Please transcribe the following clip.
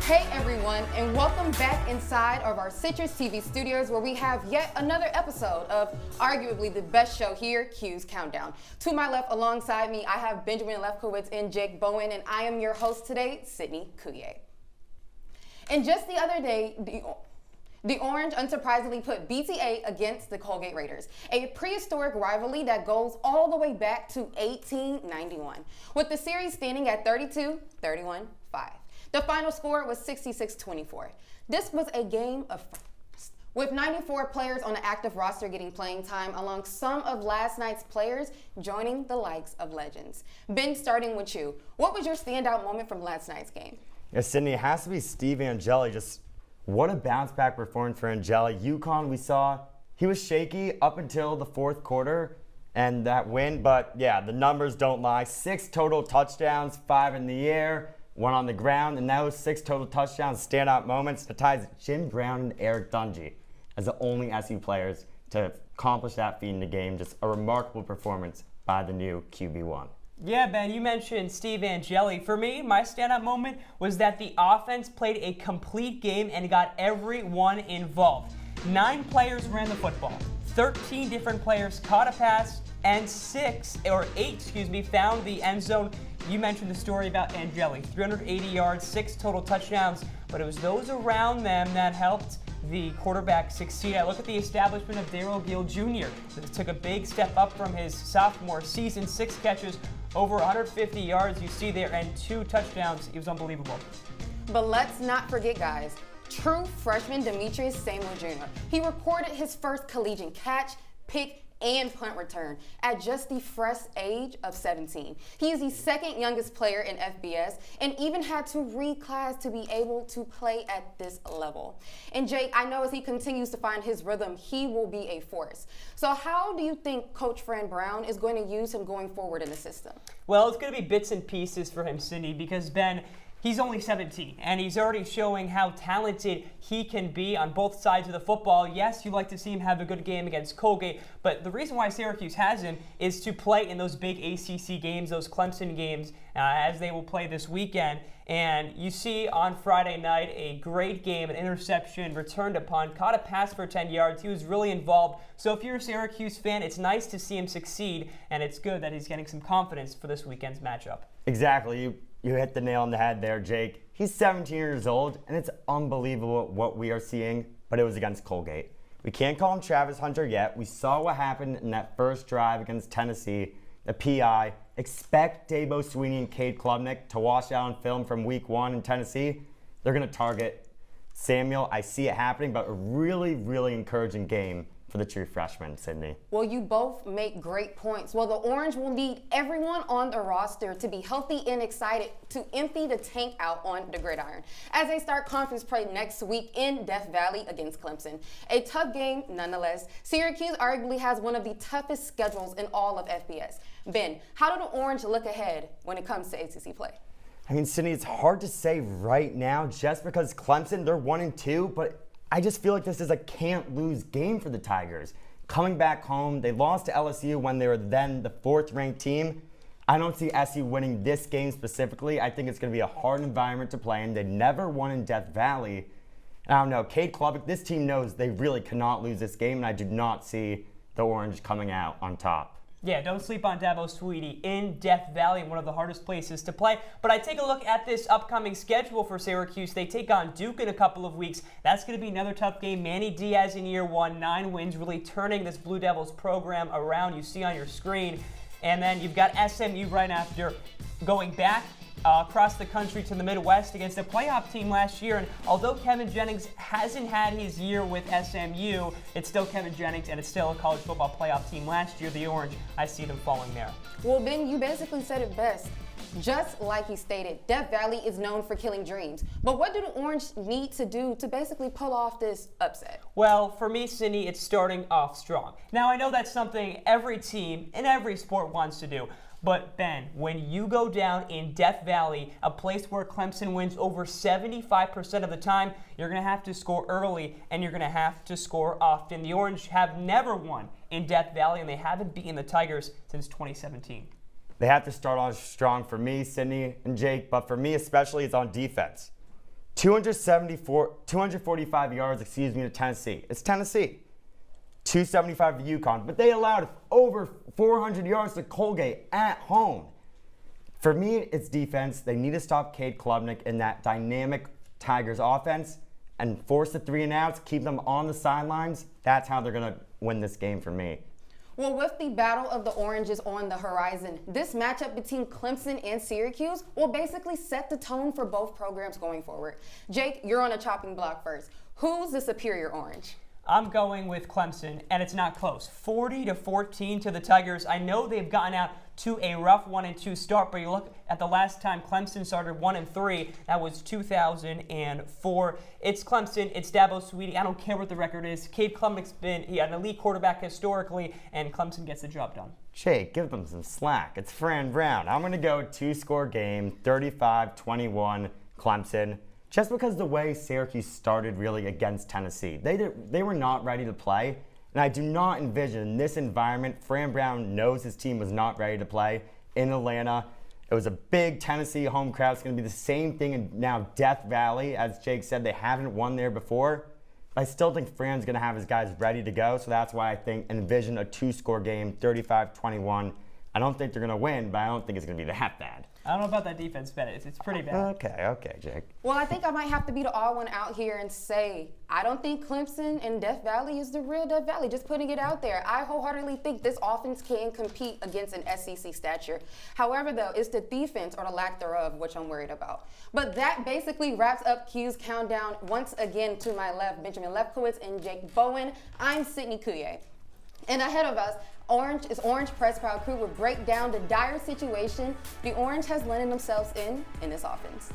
Hey everyone, and welcome back inside of our Citrus TV studios where we have yet another episode of arguably the best show here, Cuse Countdown. To my left, alongside me, I have Benjamin Lefkowitz and Jake Bowen, and I am your host today, Sydney Cuse. And just the other day, the Orange unsurprisingly put BTA against the Colgate Raiders, a prehistoric rivalry that goes all the way back to 1891, with the series standing at 32-31-5. The final score was 66-24. This was a game of firsts, with 94 players on the active roster getting playing time, along some of last night's players joining the likes of legends. Ben, starting with you, what was your standout moment from last night's game? Yeah, Sydney, it has to be Steve Angeli. Just what a bounce back performance for Angeli. UConn, we saw, he was shaky up until the fourth quarter and that win, but yeah, the numbers don't lie. 6 total touchdowns, 5 in the air, 1 on the ground, and those 6 total touchdowns, standout moments, that ties Jim Brown and Eric Dungy as the only SU players to accomplish that feat in the game. Just a remarkable performance by the new QB1. Yeah, Ben, you mentioned Steve Angeli. For me, my standout moment was that the offense played a complete game and got everyone involved. 9 players ran the football. 13 different players caught a pass, and 8 found the end zone. You mentioned the story about Angeli. 380 yards, 6 total touchdowns, but it was those around them that helped the quarterback succeed. I look at the establishment of Darrell Gill Jr. That took a big step up from his sophomore season. 6 catches, over 150 yards you see there, and 2 touchdowns. It was unbelievable. But let's not forget, guys, true freshman Demetrius Samuel Jr. He reported his first collegiate catch, pick, and punt return at just the fresh age of 17. He is the second youngest player in FBS and even had to reclass to be able to play at this level. And Jake, I know as he continues to find his rhythm, he will be a force. So how do you think Coach Fran Brown is going to use him going forward in the system? Well, it's going to be bits and pieces for him, Cindy, because Ben, he's only 17, and he's already showing how talented he can be on both sides of the football. Yes, you'd like to see him have a good game against Colgate, but the reason why Syracuse has him is to play in those big ACC games, those Clemson games, as they will play this weekend. And you see on Friday night a great game, an interception, returned a punt, caught a pass for 10 yards. He was really involved. So if you're a Syracuse fan, it's nice to see him succeed, and it's good that he's getting some confidence for this weekend's matchup. Exactly. You hit the nail on the head there, Jake. He's 17 years old, and it's unbelievable what we are seeing, but it was against Colgate. We can't call him Travis Hunter yet. We saw what happened in that first drive against Tennessee, the PI. Expect Dabo Sweeney and Cade Klubnik to wash out on film from week 1 in Tennessee. They're going to target Samuel. I see it happening, but a really, really encouraging game for the true freshman, Sydney. Well, you both make great points. Well, the Orange will need everyone on the roster to be healthy and excited to empty the tank out on the gridiron as they start conference play next week in Death Valley against Clemson. A tough game nonetheless. Syracuse arguably has one of the toughest schedules in all of FBS. Ben, how do the Orange look ahead when it comes to ACC play? I mean, Sydney, it's hard to say right now just because Clemson, they're 1-2, but I just feel like this is a can't-lose game for the Tigers. Coming back home, they lost to LSU when they were then the 4th-ranked team. I don't see SU winning this game specifically. I think it's going to be a hard environment to play in. They never won in Death Valley. And I don't know, Cade Klubnik, this team knows they really cannot lose this game, and I do not see the Orange coming out on top. Yeah, don't sleep on Dabo Sweeney in Death Valley, one of the hardest places to play. But I take a look at this upcoming schedule for Syracuse. They take on Duke in a couple of weeks. That's going to be another tough game. Manny Diaz in year 1, 9 wins, really turning this Blue Devils program around. You see on your screen. And then you've got SMU right after, going back across the country to the Midwest against a playoff team last year. And although Kevin Jennings hasn't had his year with SMU, it's still Kevin Jennings, and it's still a college football playoff team last year. The Orange, I see them falling there. Well, Ben, you basically said it best. Just like he stated, Death Valley is known for killing dreams. But what do the Orange need to do to basically pull off this upset? Well, for me, Sydney, it's starting off strong. Now, I know that's something every team in every sport wants to do. But Ben, when you go down in Death Valley, a place where Clemson wins over 75% of the time, you're going to have to score early and you're going to have to score often. The Orange have never won in Death Valley, and they haven't beaten the Tigers since 2017. They have to start off strong for me, Sydney and Jake, but for me especially, it's on defense. 245 yards, to Tennessee. It's Tennessee. 275 to UConn, but they allowed over 400 yards to Colgate at home. For me, it's defense. They need to stop Cade Klubnik in that dynamic Tigers offense and force the 3 and outs, keep them on the sidelines. That's how they're going to win this game for me. Well, with the battle of the oranges on the horizon, this matchup between Clemson and Syracuse will basically set the tone for both programs going forward. Jake, you're on a chopping block first. Who's the superior orange? I'm going with Clemson, and it's not close. 40-14 to the Tigers. I know they've gotten out to a rough 1-2 start, but you look at the last time Clemson started 1-3, that was 2004. It's Clemson, it's Dabo Swinney. I don't care what the record is. Cade Klubnik's been an elite quarterback historically, and Clemson gets the job done. Jake, give them some slack. It's Fran Brown. I'm going to go 2-score game, 35-21 Clemson. Just because the way Syracuse started really against Tennessee. They were not ready to play, and I do not envision in this environment, Fran Brown knows his team was not ready to play in Atlanta. It was a big Tennessee home crowd. It's going to be the same thing in now Death Valley. As Jake said, they haven't won there before. I still think Fran's going to have his guys ready to go, so that's why I envision a 2-score game, 35-21. I don't think they're going to win, but I don't think it's going to be that bad. I don't know about that defense, Bennett. It's pretty bad. Okay, Jake. Well, I think I might have to be the odd one out here and say I don't think Clemson and Death Valley is the real Death Valley. Just putting it out there. I wholeheartedly think this offense can compete against an SEC stature. However, though, it's the defense or the lack thereof which I'm worried about. But that basically wraps up Cuse Countdown. Once again, to my left, Benjamin Lefkowitz and Jake Bowen. I'm Sydney Cuse. And ahead of us, Orange Press Proud Crew will break down the dire situation the Orange has landed themselves in this offense.